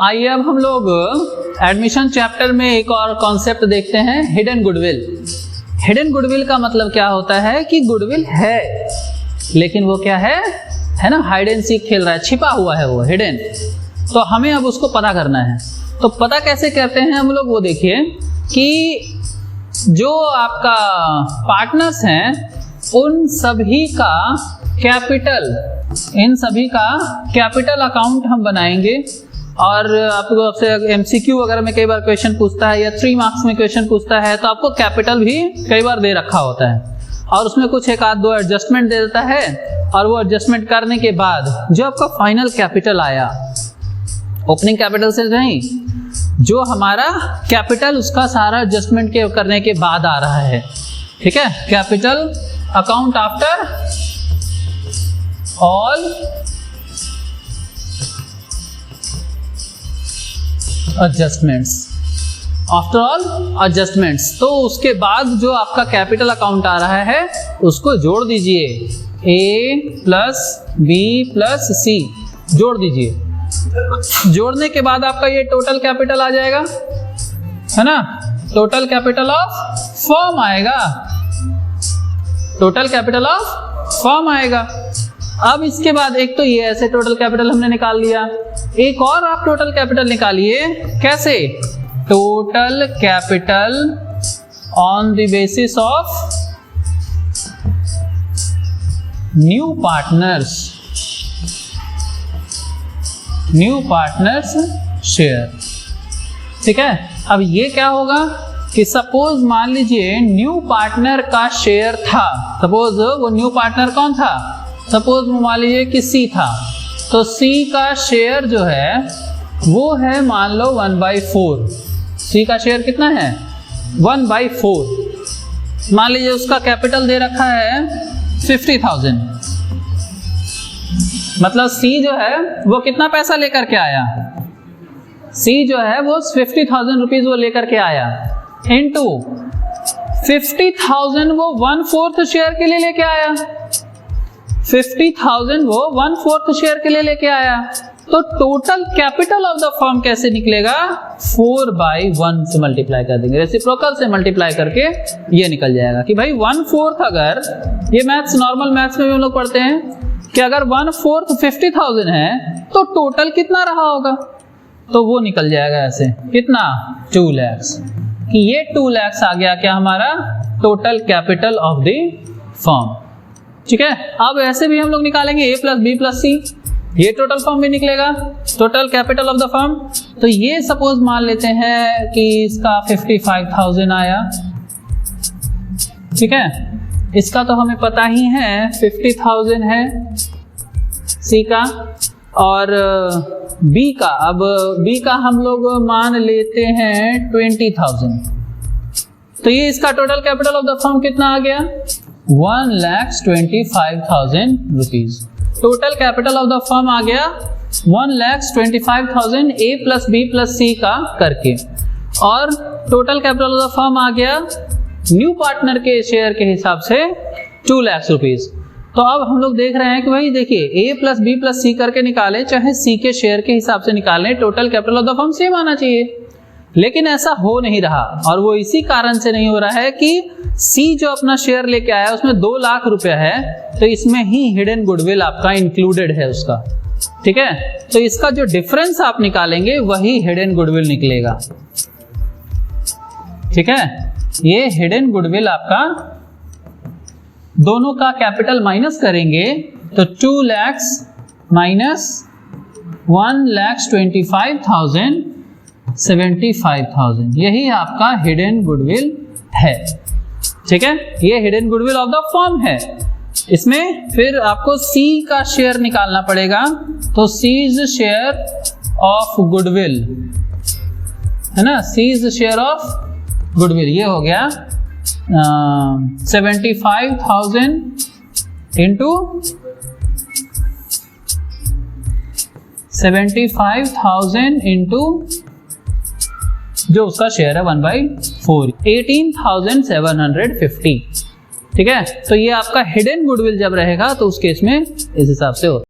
आइए अब हम लोग एडमिशन चैप्टर में एक और कॉन्सेप्ट देखते हैं, हिडन गुडविल। हिडन गुडविल का मतलब क्या होता है कि गुडविल है लेकिन वो क्या है ना, हाइड एंड सीक खेल रहा है, छिपा हुआ है वो हिडन। तो हमें अब उसको पता करना है। तो पता कैसे करते हैं हम लोग, वो देखिए कि जो आपका पार्टनर्स हैं उन सभी का कैपिटल अकाउंट हम बनाएंगे। और आपको आपसे एमसीक्यू वगैरह में कई बार क्वेश्चन पूछता है या 3 मार्क्स में क्वेश्चन पूछता है, तो आपको कैपिटल भी कई बार दे रखा होता है और उसमें कुछ एक आध दो एडजस्टमेंट दे देता है। और वो एडजस्टमेंट करने के बाद जो आपका फाइनल कैपिटल आया, ओपनिंग कैपिटल से नहीं, जो हमारा कैपिटल उसका सारा एडजस्टमेंट करने के बाद आ रहा है, ठीक है। Capital account after all adjustments, तो उसके बाद जो आपका कैपिटल अकाउंट आ रहा है उसको जोड़ दीजिए, A plus B plus C जोड़ दीजिए। जोड़ने के बाद आपका ये टोटल कैपिटल आ जाएगा, है ना, टोटल कैपिटल ऑफ फर्म आएगा, टोटल कैपिटल ऑफ फर्म आएगा। अब इसके बाद एक तो ये ऐसे टोटल कैपिटल हमने निकाल लिया, एक और आप टोटल कैपिटल निकालिए, कैसे, total capital on the basis of new partners share, ठीक है। अब ये क्या होगा कि सपोज मान लीजिए न्यू पार्टनर का शेयर था, सपोज वो न्यू पार्टनर कौन था, सपोज मान लीजिए कि C था, तो C का शेयर जो है वो है मान लो 1/4। C का शेयर कितना है, 1/4। मान लीजिए उसका कैपिटल दे रखा है 50,000, मतलब C जो है वो कितना पैसा लेकर के आया, C जो है वो 50,000 रुपीज वो लेकर के आया, इनटू 50,000 वो 1/4 शेयर के लिए लेके आया, 50,000 वो 1/4 शेयर के लिए लेके आया। तो total capital of the firm कैसे निकलेगा, 4/1 से मल्टीप्लाई कर देंगे, रेसिप्रोकल से मल्टीप्लाई करके ये निकल जाएगा कि भाई 1/4, अगर ये मैथ्स नॉर्मल मैथ्स में भी हम लोग पढ़ते हैं कि अगर 1/4 50,000 है तो टोटल कितना रहा होगा, तो वो निकल जाएगा ऐसे, कितना, 2 lakhs, कि ये 2 lakhs आ गया क्या हमारा total capital of the firm, ठीक है। अब ऐसे भी हम लोग निकालेंगे A plus B plus C, ये टोटल फर्म भी निकलेगा, total capital of the firm. तो ये सपोज मान लेते हैं कि इसका 55,000 आया, ठीक है। इसका तो हमें पता ही है 50,000 है C का, और B का, अब B का हम लोग मान लेते हैं 20,000। तो ये इसका total capital of the firm कितना आ गया, 1,25,000 rupees. Total capital of the firm आ गया 1,25,000 A plus B plus C का करके, और total capital of the firm आ गया न्यू पार्टनर के शेयर के हिसाब से 2 lakhs रुपीज। तो अब हम लोग देख रहे हैं कि भाई देखिए A plus B plus C करके निकाले चाहे C के शेयर के हिसाब से निकालें, total capital of the firm same आना चाहिए, लेकिन ऐसा हो नहीं रहा। और वो इसी कारण से नहीं हो रहा है कि C जो अपना शेयर लेके आया उसमें 2 लाख रुपया है, तो इसमें ही हिडन गुडविल आपका इंक्लूडेड है उसका, ठीक है। तो इसका जो डिफरेंस आप निकालेंगे वही हिडन गुडविल निकलेगा, ठीक है। ये हिडन गुडविल आपका, दोनों का कैपिटल माइनस करेंगे तो 2 lakhs माइनस 1,25,000 75,000, यही आपका हिडन गुडविल है, ठीक है। ये hidden goodwill of the firm है। इसमें फिर आपको C का शेयर निकालना पड़ेगा, तो C's शेयर ऑफ गुडविल, है ना, C's शेयर ऑफ गुडविल ये हो गया 75,000 इंटू 75,000 इंटू जो उसका शेयर है 1/4, 18,750, ठीक है। तो ये आपका हिडन गुडविल जब रहेगा तो उस केस में इस हिसाब से होता है।